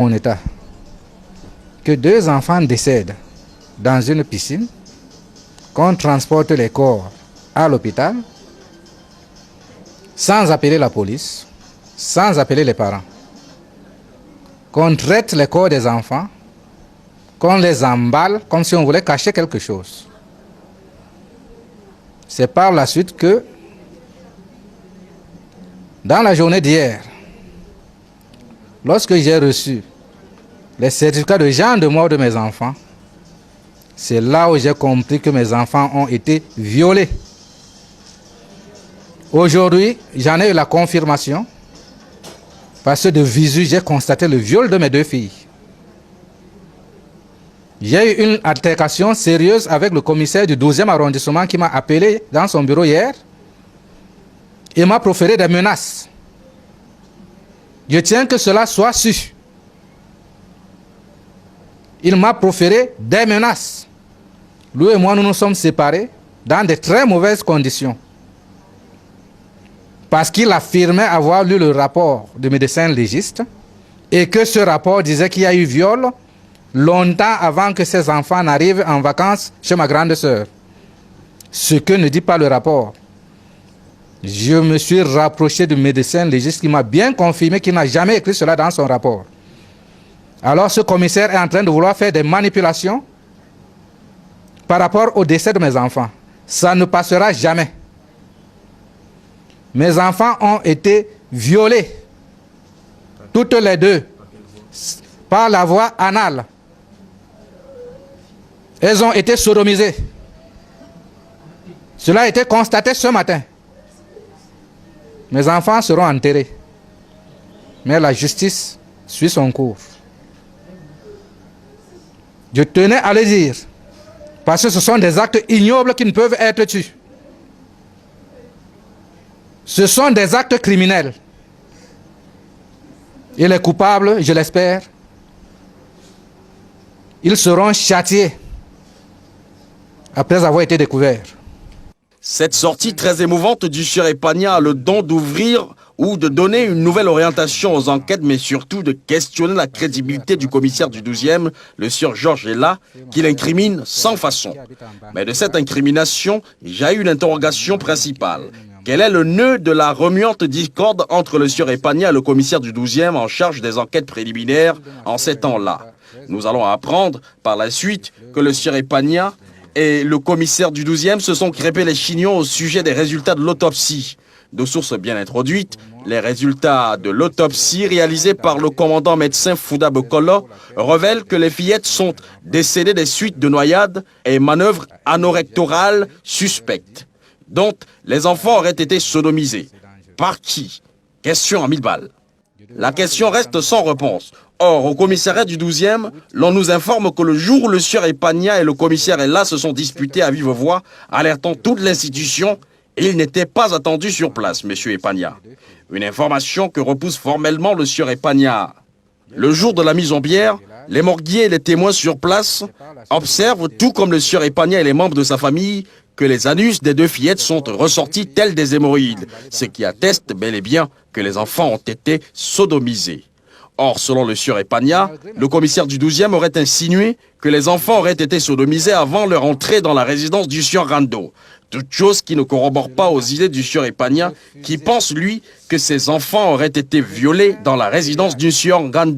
Mon état, que 2 enfants décèdent dans une piscine, qu'on transporte les corps à l'hôpital sans appeler la police, sans appeler les parents, qu'on traite les corps des enfants, qu'on les emballe comme si on voulait cacher quelque chose. C'est par la suite que, dans la journée d'hier, lorsque j'ai reçu les certificats de genre de mort de mes enfants, c'est là où j'ai compris que mes enfants ont été violés. Aujourd'hui, j'en ai eu la confirmation, parce que de visu, j'ai constaté le viol de mes 2 filles. J'ai eu une altercation sérieuse avec le commissaire du 12e arrondissement qui m'a appelé dans son bureau hier et m'a proféré des menaces. Je tiens que cela soit su. Il m'a proféré des menaces. Lui et moi, nous nous sommes séparés dans de très mauvaises conditions. Parce qu'il affirmait avoir lu le rapport du médecin légiste et que ce rapport disait qu'il y a eu viol longtemps avant que ses enfants n'arrivent en vacances chez ma grande sœur. Ce que ne dit pas le rapport. Je me suis rapproché du médecin légiste qui m'a bien confirmé qu'il n'a jamais écrit cela dans son rapport. Alors ce commissaire est en train de vouloir faire des manipulations par rapport au décès de mes enfants. Ça ne passera jamais. Mes enfants ont été violés, toutes les 2, par la voie anale. Elles ont été sodomisées. Cela a été constaté ce matin. Mes enfants seront enterrés. Mais la justice suit son cours. Je tenais à le dire, parce que ce sont des actes ignobles qui ne peuvent être tus. Ce sont des actes criminels. Et les coupables, je l'espère, ils seront châtiés après avoir été découverts. Cette sortie très émouvante du sieur Epania a le don d'ouvrir ou de donner une nouvelle orientation aux enquêtes, mais surtout de questionner la crédibilité du commissaire du 12e, le sieur Georges Ella, qui l'incrimine sans façon. Mais de cette incrimination, j'ai eu l'interrogation principale. Quel est le nœud de la remuante discorde entre le sieur Epania et le commissaire du 12e en charge des enquêtes préliminaires en ces temps-là? Nous allons apprendre par la suite que le sieur Epania et le commissaire du 12e se sont crêpés les chignons au sujet des résultats de l'autopsie. De sources bien introduites, les résultats de l'autopsie réalisés par le commandant médecin Fouda Bokolo révèlent que les fillettes sont décédées des suites de noyades et manœuvres anorectorales suspectes, dont les enfants auraient été sodomisés. Par qui? Question à 1000 balles. La question reste sans réponse. Or, au commissariat du 12e, l'on nous informe que le jour où le sieur Epania et le commissaire Ella se sont disputés à vive voix, alertant toute l'institution, il n'était pas attendu sur place, monsieur Epania. Une information que repousse formellement le sieur Epania. Le jour de la mise en bière, les morguiers et les témoins sur place observent, tout comme le sieur Epania et les membres de sa famille, que les anus des 2 fillettes sont ressortis tels des hémorroïdes, ce qui atteste bel et bien que les enfants ont été sodomisés. Or, selon le sieur Epania, le commissaire du 12e aurait insinué que les enfants auraient été sodomisés avant leur entrée dans la résidence du sieur Rando. Toute chose qui ne corrobore pas aux idées du sieur Epania, qui pense, lui, que ses enfants auraient été violés dans la résidence du sieur Rando.